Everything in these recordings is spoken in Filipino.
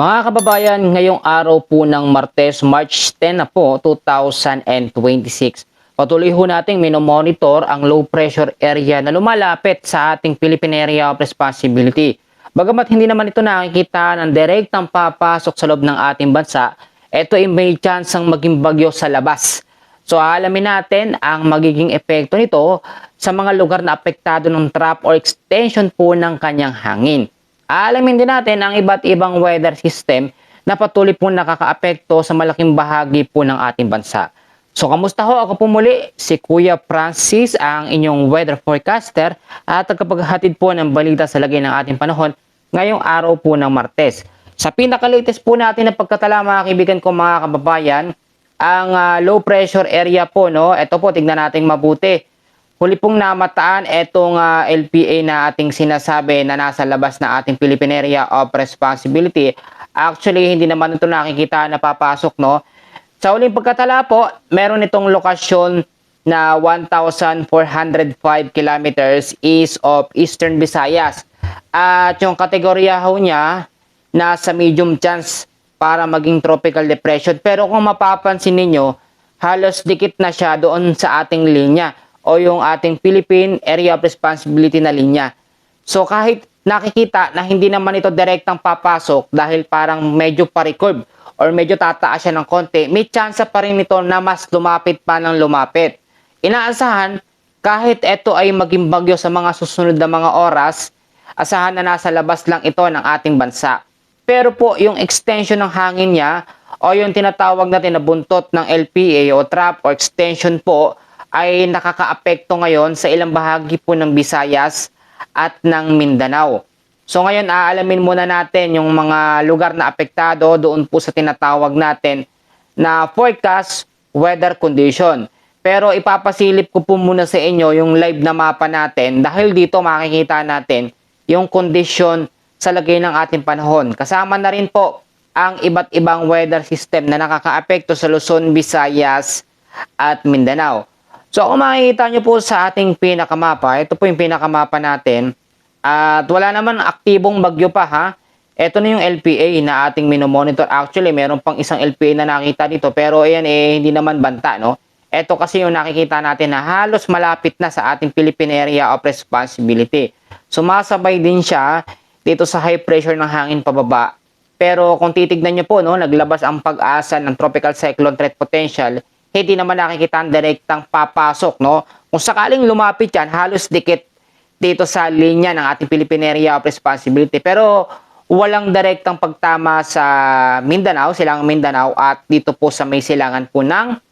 Mga kababayan, ngayong araw po ng Martes, March 10 na po, 2026. Patuloy ho nating minomonitor ang low pressure area na lumalapit sa ating Philippine Area of Responsibility. Bagamat hindi naman ito nakikita ng direktang papasok sa loob ng ating bansa, ito ay may chance ang maging bagyo sa labas. So alamin natin ang magiging epekto nito sa mga lugar na apektado ng trap or extension po ng kanyang hangin. Alamin din natin ang iba't ibang weather system na patuloy po nakakaapekto sa malaking bahagi po ng ating bansa. So kamusta ho? Ako po muli, si Kuya Francis, ang inyong weather forecaster at tagapaghatid po ng balita sa lagay ng ating panahon ngayong araw po ng Martes. Sa pinaka-latest po natin na pagkatala mga kaibigan ko mga kababayan, ang low pressure area po, no? Ito po, tignan natin mabuti. Huli pong namataan itong LPA na ating sinasabi na nasa labas na ating Philippine Area of Responsibility. Actually, hindi naman ito nakikita na papasok, no? Sa huling pagkatala po, meron itong lokasyon na 1,405 kilometers east of Eastern Visayas. At yung kategorya ho niya, nasa medium chance para maging tropical depression. Pero kung mapapansin ninyo, halos dikit na siya doon sa ating linya o yung ating Philippine Area of Responsibility na linya. So kahit nakikita na hindi naman ito direktang papasok dahil parang medyo pa-recurve or medyo tataas siya ng konti, may chance pa rin ito na mas lumapit pa ng lumapit. Inaasahan, kahit ito ay maging bagyo sa mga susunod na mga oras, asahan na nasa labas lang ito ng ating bansa. Pero po yung extension ng hangin niya o yung tinatawag natin na buntot ng LPA o trap or extension po ay nakakaapekto ngayon sa ilang bahagi po ng Visayas at ng Mindanao. So ngayon aalamin muna natin yung mga lugar na apektado doon po sa tinatawag natin na forecast weather condition. Pero ipapasilip ko po muna sa inyo yung live na mapa natin dahil dito makikita natin yung condition sa lagay ng ating panahon. Kasama na rin po ang iba't ibang weather system na nakakaapekto sa Luzon, Visayas at Mindanao. So kung makikita nyo po sa ating pinakamapa, ito po yung pinakamapa natin. At wala naman aktibong bagyo pa ha. Ito na yung LPA na ating minomonitor. Actually, meron pang isang LPA na nakita dito. Pero ayan hindi naman banta, no? Ito kasi yung nakikita natin na halos malapit na sa ating Philippine Area of Responsibility. Sumasabay din siya dito sa high pressure ng hangin pababa. Pero kung titignan nyo po, no, naglabas ang pag-asa ng tropical cyclone threat potential, hindi naman nakikita ang direktang papasok, no? Kung sakaling lumapit yan, halos dikit dito sa linya ng ating Philippine Area of Responsibility. Pero walang direktang pagtama sa Mindanao, silangang Mindanao, at dito po sa may silangan po ng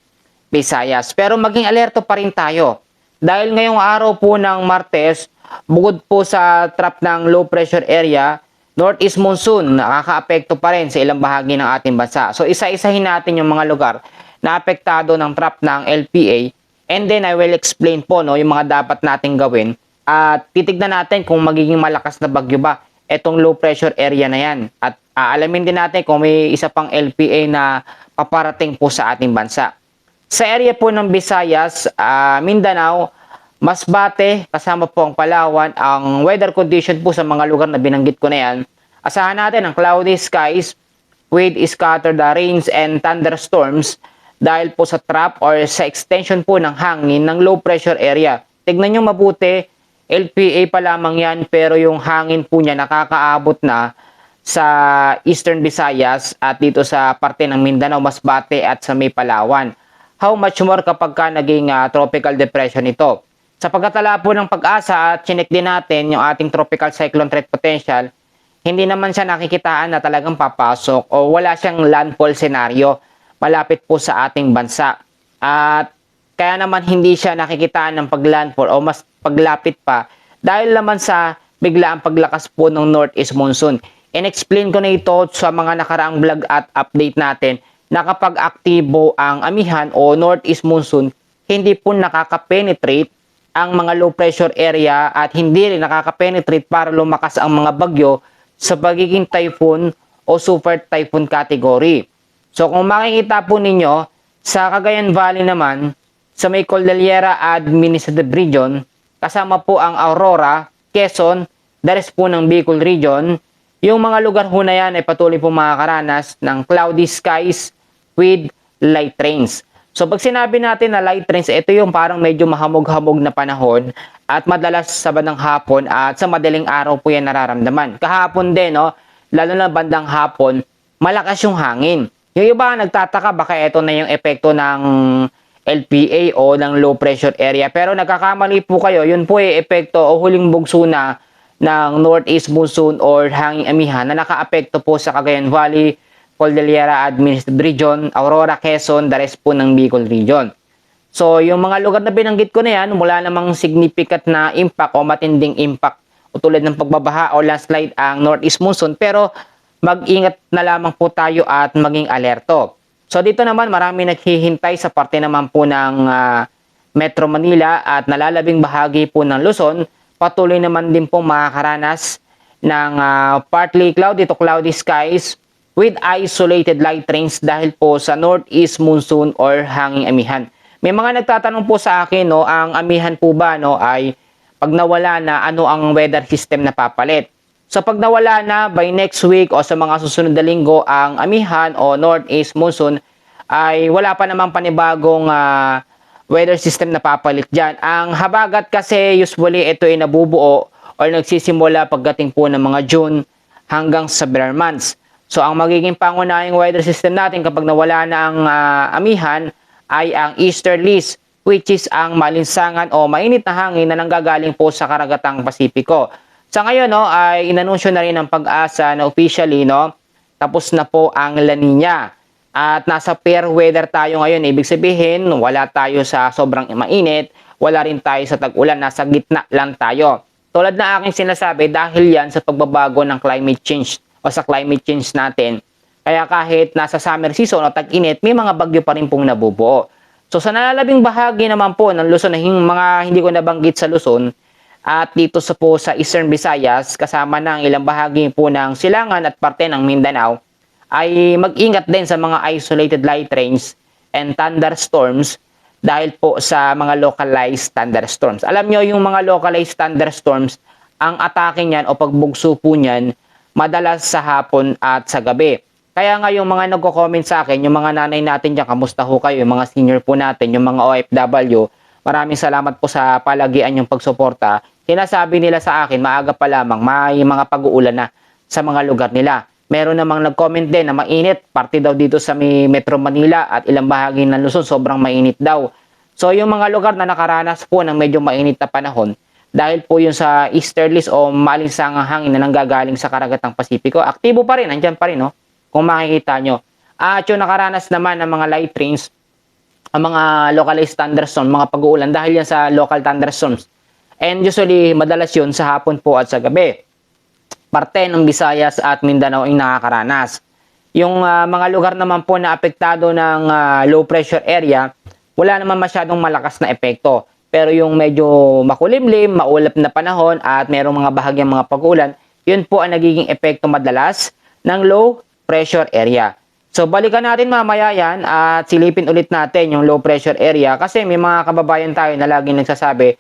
Visayas. Pero maging alerto pa rin tayo. Dahil ngayong araw po ng Martes, bukod po sa trap ng low pressure area, northeast monsoon nakakaapekto pa rin sa ilang bahagi ng ating bansa. So isa-isahin natin yung mga lugar na apektado ng trap ng LPA, and then I will explain po no yung mga dapat nating gawin at titignan natin kung magiging malakas na bagyo ba etong low pressure area na yan, at aalamin din natin kung may isa pang LPA na paparating po sa ating bansa. Sa area po ng Visayas, Mindanao, Masbate, kasama po ang Palawan, ang weather condition po sa mga lugar na binanggit ko na yan, asahan natin ang cloudy skies with scattered rains and thunderstorms dahil po sa trap or sa extension po ng hangin ng low pressure area. Tignan nyo mabuti, LPA pa lamang yan, pero yung hangin po niya nakakaabot na sa Eastern Visayas at dito sa parte ng Mindanao, Masbate at sa may Palawan. How much more kapag ka naging tropical depression ito? Sa pagkatala po ng pag-asa at chinek din natin yung ating tropical cyclone threat potential, hindi naman siya nakikitaan na talagang papasok o wala siyang landfall scenario malapit po sa ating bansa. At kaya naman hindi siya nakikitaan ng paglandfall o mas paglapit pa dahil naman sa biglaang paglakas po ng northeast monsoon. In-explain ko na ito sa mga nakaraang vlog at update natin na kapag aktibo ang amihan o northeast monsoon, hindi po nakaka-penetrate ang mga low pressure area at hindi rin nakaka-penetrate para lumakas ang mga bagyo sa pagiging typhoon o super typhoon category. So kung makikita po ninyo, sa Cagayan Valley naman, sa may Cordillera Administrative Region, kasama po ang Aurora, Quezon, the rest po ng Bicol Region, Yung mga lugar ho na yan ay patuloy po makakaranas ng cloudy skies with light rains. So pag sinabi natin na light rains, ito yung parang medyo mahamog-hamog na panahon at madalas sa bandang hapon at sa madaling araw po yan nararamdaman. Kahapon din, no? Lalo na bandang hapon, malakas yung hangin. Yung iba nagtataka baka ito na yung epekto ng LPA o ng low pressure area. Pero nagkakamali po kayo, yun po ay epekto o huling bugso na ng northeast monsoon or hanging amihan na nakaapekto po sa Cagayan Valley, Cordillera Administrative Region, Aurora, Quezon, the rest po ng Bicol Region. So, yung mga lugar na binanggit ko na yan, wala namang significant na impact o matinding impact o tulad ng pagbabaha o landslide ang northeast monsoon, pero mag-ingat na lamang po tayo at maging alerto. So, dito naman marami naghihintay sa parte naman po ng Metro Manila at nalalabing bahagi po ng Luzon. Patuloy naman din po makakaranas ng partly cloudy to cloudy skies with isolated light rains dahil po sa northeast monsoon or hanging amihan. May mga nagtatanong po sa akin, no, ang amihan po ba, no, ay pag nawala na, ano ang weather system na papalit? So pag nawala na by next week o sa mga susunod na linggo ang amihan o northeast monsoon ay wala pa namang panibagong weather system na papalit dyan. Ang habagat kasi usually ito ay nabubuo or nagsisimula pagdating po ng mga June hanggang sa bare months. So ang magiging pangunahing weather system natin kapag nawala na ang amihan ay ang easterlies, which is ang malinsangan o mainit na hangin na nanggagaling po sa karagatang Pasipiko. Sa ngayon, no, ay inanunsyo na rin ng Pag-asa na officially, no, tapos na po ang La Nina. At nasa fair weather tayo ngayon. Ibig sabihin, wala tayo sa sobrang mainit, wala rin tayo sa tag-ulan, nasa gitna lang tayo. Tulad na aking sinasabi, dahil yan sa pagbabago ng climate change o sa climate change natin. Kaya kahit nasa summer season o tag-init, may mga bagyo pa rin pong nabubuo. So sa nalalabing bahagi naman po ng Luzon, na mga hindi ko nabanggit sa Luzon, at dito sa Eastern Visayas, kasama ng ilang bahagi po ng Silangan at parte ng Mindanao, ay mag-ingat din sa mga isolated light rains and thunderstorms dahil po sa mga localized thunderstorms. Alam nyo, yung mga localized thunderstorms, ang atake niyan o pagbugso po niyan, madalas sa hapon at sa gabi. Kaya nga yung mga nagko-comment sa akin, yung mga nanay natin dyan, kamusta ho kayo, yung mga senior po natin, yung mga OFW, maraming salamat po sa palagian yung pagsuporta. Sinasabi nila sa akin, maaga pa lamang, may mga pag-uulan na sa mga lugar nila. Meron namang nag-comment din na mainit, parte daw dito sa Metro Manila at ilang bahagi ng Luzon, sobrang mainit daw. So yung mga lugar na nakaranas po ng medyo mainit na panahon, dahil po yung sa easterlies o malinsangang hangin na nanggagaling sa karagatang Pasipiko, aktibo pa rin, andyan pa rin, no? Kung makikita nyo. At yung nakaranas naman ng mga light rains, ang mga localized thunderstorms, mga pag-uulan, dahil yan sa local thunderstorms. And usually, madalas yun sa hapon po at sa gabi. Parte ng Visayas at Mindanao ay nakakaranas. Yung mga lugar naman po na apektado ng low pressure area, wala naman masyadong malakas na epekto. Pero yung medyo makulimlim, maulap na panahon at merong mga bahagyang mga pag-ulan, yun po ang nagiging epekto madalas ng low pressure area. So balikan natin mamaya yan at silipin ulit natin yung low pressure area kasi may mga kababayan tayo na laging nagsasabi,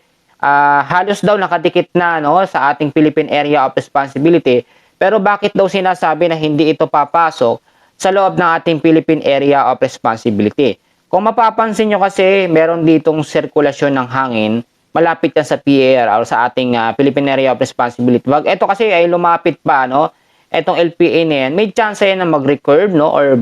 halos daw nakadikit na, no, sa ating Philippine Area of Responsibility. Pero bakit daw sinasabi na hindi ito papasok sa loob ng ating Philippine Area of Responsibility? Kung mapapansin nyo kasi, meron ditong sirkulasyon ng hangin malapit yan sa PAR o sa ating Philippine Area of Responsibility. Wag, ito kasi ay lumapit pa, no? Etong LPA na yan, may chance yan na mag-recurve, no, or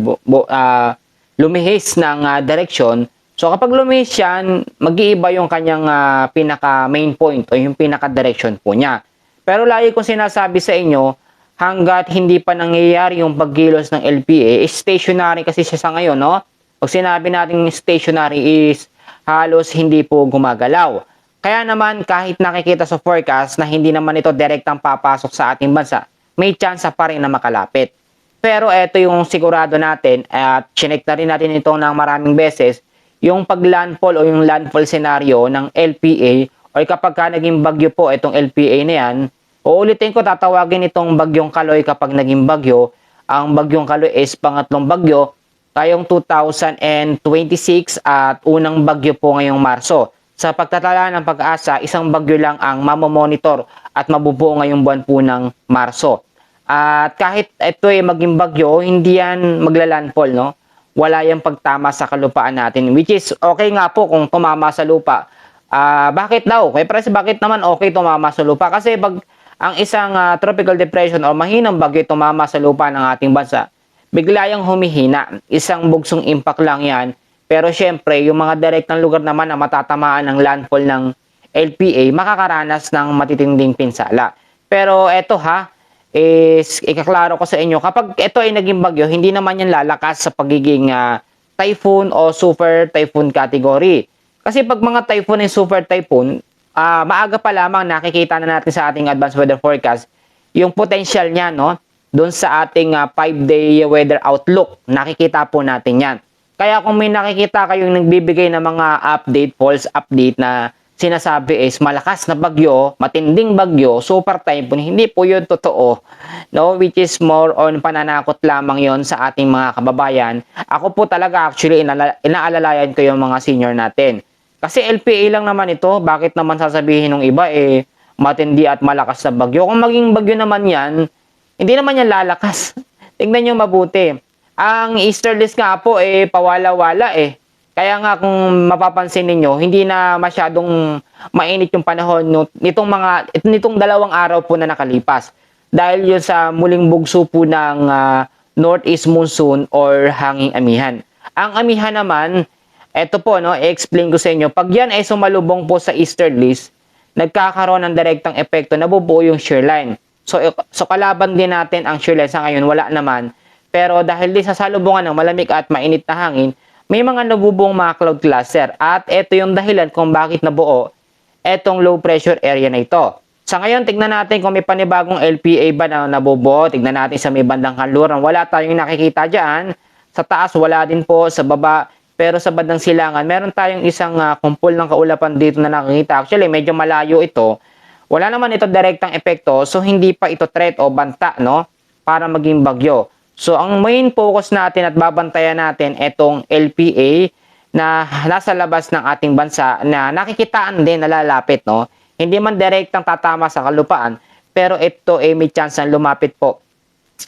lumihis ng direction. So kapag lumihis yan, mag-iiba yung kanyang pinaka main point o yung pinaka direction po niya. Pero lagi kong sinasabi sa inyo, hanggat hindi pa nangyayari yung paggilos ng LPA, stationary kasi siya sa ngayon, no? Pag sinabi natin stationary is halos hindi po gumagalaw. Kaya naman kahit nakikita sa forecast na hindi naman ito direktang papasok sa ating bansa, may chance pa rin na makalapit. Pero ito yung sigurado natin at chinek na rin natin ito ng maraming beses, yung pag-landfall o yung landfall scenario ng LPA o kapag ka naging bagyo po itong LPA na yan, uulitin ko, tatawagin itong bagyong Kaloy kapag naging bagyo. Ang bagyong Kaloy is pangatlong bagyo tayong 2026 at unang bagyo po ngayong Marso. Sa pagtatala ng Pag-asa, isang bagyo lang ang mamomonitor at mabubuo ngayong buwan po ng Marso. At kahit ito ay maging bagyo, hindi yan maglalandfall, no? Wala yung pagtama sa kalupaan natin, which is okay nga po kung tumama sa lupa. Bakit daw? Kaya press, bakit naman okay tumama sa lupa? Kasi pag ang isang tropical depression o mahinang bagyo tumama sa lupa ng ating bansa, bigla yung humihina. Isang bugsong impact lang yan. Pero syempre, yung mga direktang lugar naman na matatamaan ng landfall ng LPA, makakaranas ng matitinding pinsala. Pero eto is ikaklaro ko sa inyo, kapag ito ay naging bagyo, hindi naman yan lalakas sa pagiging typhoon o super typhoon category. Kasi pag mga typhoon and super typhoon, maaga pa lamang nakikita na natin sa ating advanced weather forecast yung potential niya, no? Doon sa ating 5-day weather outlook, nakikita po natin yan. Kaya kung may nakikita kayong nagbibigay ng mga update, false update na sinasabi is malakas na bagyo, matinding bagyo, super typhoon, hindi po yun totoo. No, which is more on pananakot lamang yon sa ating mga kababayan. Ako po talaga actually inaalalayan ko yung mga senior natin. Kasi LPA lang naman ito, bakit naman sasabihin ng iba matindi at malakas na bagyo? Kung maging bagyo naman yan, hindi naman yan lalakas. Tingnan nyo mabuti. Ang easterlies nga po pawala-wala Kaya nga kung mapapansin ninyo, hindi na masyadong mainit yung panahon nitong 2 araw po na nakalipas. Dahil yun sa muling bugso po ng northeast monsoon or hanging amihan. Ang amihan naman, eto po, no, i-explain ko sa inyo. Pag yan ay sumalubong po sa easterlies, nagkakaroon ng direktang epekto, nabubuo yung shear line. So kalaban din natin ang shear line. Sa ngayon, wala naman. Pero dahil din sa salubungan ng malamig at mainit na hangin, may mga nabubuong mga cloud cluster. At ito yung dahilan kung bakit nabuo etong low pressure area na ito. Sa ngayon, tignan natin kung may panibagong LPA ba na nabubuo. Tignan natin sa may bandang kanluran. Wala tayong nakikita dyan. Sa taas, wala din po. Sa baba, pero sa bandang silangan, meron tayong isang kumpol ng kaulapan dito na nakikita. Actually, medyo malayo ito. Wala naman ito direktang epekto. So, hindi pa ito threat o banta, no? Para maging bagyo. So, ang main focus natin at babantayan natin itong LPA na nasa labas ng ating bansa na nakikitaan din na lalapit, no? Hindi man direktang tatama sa kalupaan, pero ito may chance na lumapit po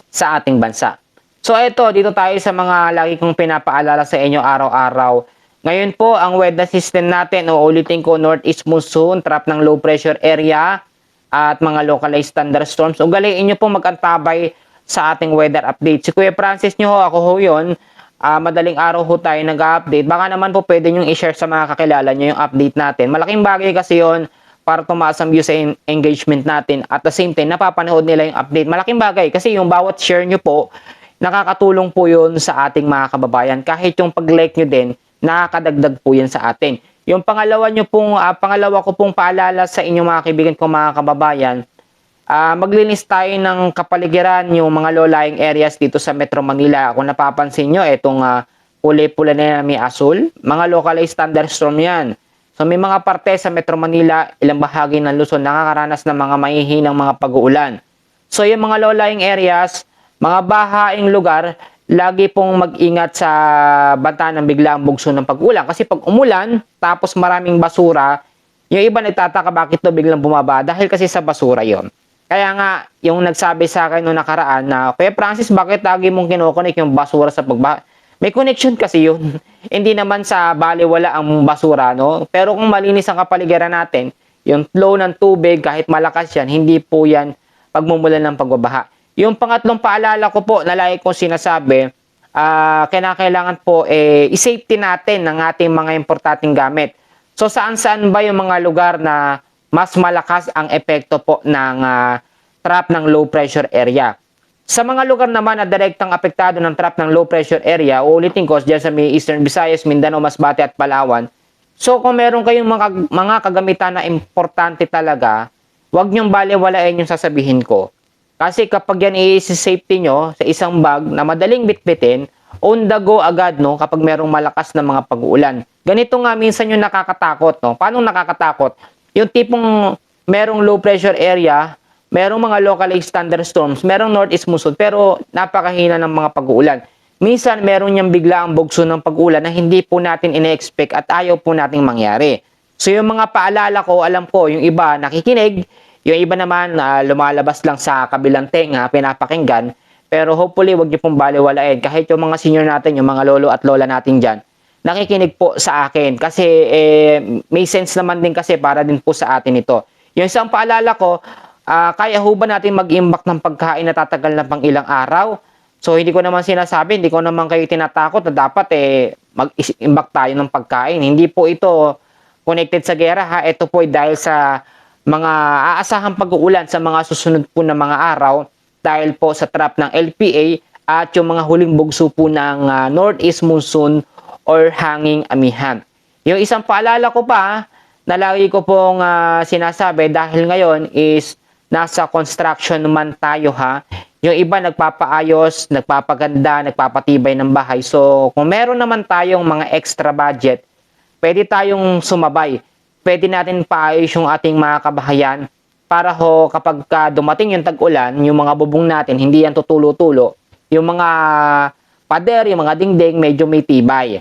sa ating bansa. So, dito tayo sa mga lagi kong pinapaalala sa inyo araw-araw. Ngayon po, ang weather system natin, uulitin ko, northeast monsoon, trap ng low pressure area, at mga localized thunderstorms. Ugaliin nyo po mag-antabay sa ating weather update. Si Kuya Francis nyo ako yun. Madaling araw tayo nag-update. Baka naman po pwede nyo i-share sa mga kakilala nyo yung update natin. Malaking bagay kasi yun para tumaas ang view sa engagement natin. At the same time, napapanood nila yung update. Malaking bagay kasi yung bawat share nyo po, nakakatulong po yun sa ating mga kababayan. Kahit yung pag-like nyo din, nakakadagdag po yan sa atin. Yung pangalawa ko pong paalala sa inyong mga kaibigan ko mga kababayan, maglinis tayo ng kapaligiran, yung mga low-lying areas dito sa Metro Manila. Kung napapansin nyo, itong pula na may asul, mga localized thunderstorm yan. So may mga parte sa Metro Manila, ilang bahagi ng Luzon, nakakaranas ng mga mahihinang mga pag-uulan. So yung mga low-lying areas, mga bahaing lugar, lagi pong mag-ingat sa banta ng biglaang bugso ng pag-ulan. Kasi pag umulan, tapos maraming basura, yung iba nagtataka bakit to biglang bumaba dahil kasi sa basura yon. Kaya nga, yung nagsabi sa akin noong nakaraan na, Kuya Francis, bakit lagi mong kinukonek yung basura sa pagbaha? May connection kasi yun. Hindi naman sa baliwala ang basura, no? Pero kung malinis ang kapaligiran natin, yung flow ng tubig, kahit malakas yan, hindi po yan pagmumulan ng pagbabaha. Yung pangatlong paalala ko po, na lagi kong sinasabi, kailangan po i-safety natin ng ating mga importanteng gamit. So, saan-saan ba yung mga lugar na mas malakas ang epekto po ng trap ng low pressure area? Sa mga lugar naman na direktang apektado ng trap ng low pressure area, uulitin ko dyan sa may Eastern Visayas, Mindanao, Masbate at Palawan. So kung meron kayong mga kagamitan na importante talaga, huwag nyong baliwalain yung sasabihin ko. Kasi kapag yan i-safety nyo sa isang bag na madaling bitbitin, on the go agad, no, kapag merong malakas na mga pag-uulan. Ganito nga minsan yung nakakatakot, no? Paano nakakatakot? Yung tipong merong low pressure area, merong mga localized thunderstorms, merong northeast monsoon, pero napakahina ng mga pag-uulan. Minsan meron niyang bigla ang bugso ng pag-uulan na hindi po natin ine-expect at ayaw po nating mangyari. So yung mga paalala ko, alam ko, yung iba nakikinig, Yung iba naman lumalabas lang sa kabilang tenga, pinapakinggan. Pero hopefully, wag niyo pong baliwalain. Kahit yung mga senior natin, yung mga lolo at lola natin dyan, nakikinig po sa akin. Kasi may sense naman din kasi para din po sa atin ito. Yung isang paalala ko, kaya ho ba natin mag-imbak ng pagkain na tatagal na pang ilang araw? So, hindi ko naman sinasabi, hindi ko naman kayo tinatakot na dapat mag-imbak tayo ng pagkain. Hindi po ito connected sa gera ha. Ito po ay dahil sa mga aasahang pag-uulan sa mga susunod po na mga araw dahil po sa trap ng LPA at yung mga huling bugso po ng northeast monsoon or hanging amihan. Yung isang paalala ko pa na lagi ko pong sinasabi dahil ngayon is nasa construction naman tayo ha. Yung iba nagpapaayos, nagpapaganda, nagpapatibay ng bahay. So kung meron naman tayong mga extra budget, pwede tayong sumabay. Pwede natin paayos yung ating mga kabahayan para ho kapag dumating yung tag-ulan, yung mga bubong natin, hindi yan tutulo-tulo. Yung mga pader, yung mga dingding, medyo may tibay.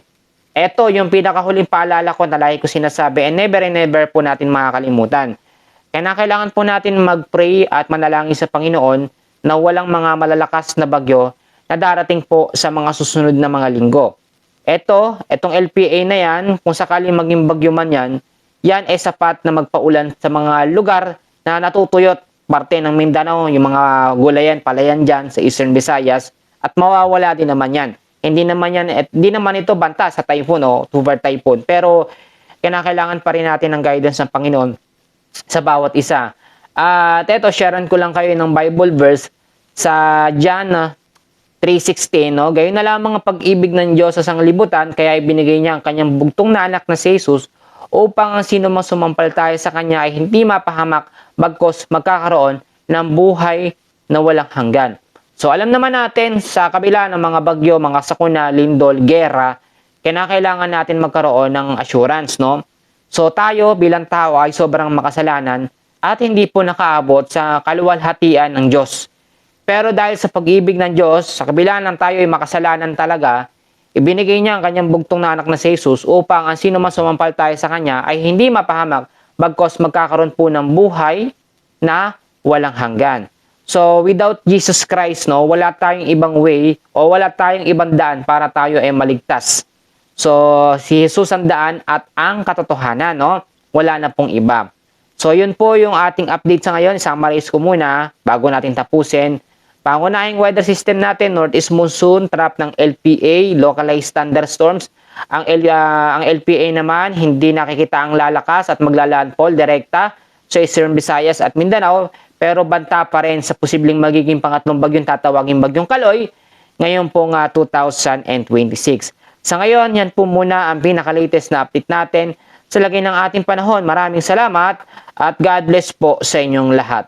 Ito yung pinakahuling paalala ko na lagi ko sinasabi and never po natin makakalimutan. Kaya kailangan po natin mag-pray at manalangin sa Panginoon na walang mga malalakas na bagyo na darating po sa mga susunod na mga linggo. Etong LPA na yan, kung sakaling maging bagyo man yan ay sapat na magpaulan sa mga lugar na natutuyot parte ng Mindanao, yung mga gulayan, palayan dyan sa Eastern Visayas at mawawala din naman yan. Hindi naman ito banta sa typhoon o super typhoon pero kailangan pa rin natin ng guidance ng Panginoon sa bawat isa. At eto, sharean ko lang kayo ng Bible verse sa John 3:16, no? Gayon na lamang ang pag-ibig ng Diyos sa sanglibutan, kaya ibinigay niya ang kanyang bugtong na anak na si Jesus upang ang sino mang sumampalataya sa kanya ay hindi mapahamak bagkus magkakaroon ng buhay na walang hanggan. So alam naman natin sa kabila ng mga bagyo, mga sakuna, lindol, gera, kailangan natin magkaroon ng assurance, no? So tayo bilang tao ay sobrang makasalanan at hindi po nakaabot sa kaluwalhatian ng Diyos. Pero dahil sa pag-ibig ng Diyos, sa kabila ng tayo ay makasalanan talaga, ibinigay niya ang kanyang bugtong na anak na si Jesus upang ang sino man sumampalataya sa kanya ay hindi mapahamak bagkus magkakaroon po ng buhay na walang hanggan. So without Jesus Christ, no, wala tayong ibang way o wala tayong ibang daan para tayo ay maligtas. So si Jesus ang daan at ang katotohanan, no? Wala na pong iba. So yun po yung ating update sa ngayon. Summarize ko muna bago natin tapusin. Pangunahing weather system natin, northeast monsoon, trap ng LPA, localized thunderstorms. Ang LPA naman, hindi nakikita ang lalakas at maglalandfall direkta sa Eastern Visayas at Mindanao, pero banta pa rin sa posibleng magiging pangatlong bagyong tatawaging bagyong Kaloy ngayon pong 2026. Sa ngayon, yan po muna ang pinaka-latest na update natin sa lagay ng ating panahon. Maraming salamat at God bless po sa inyong lahat.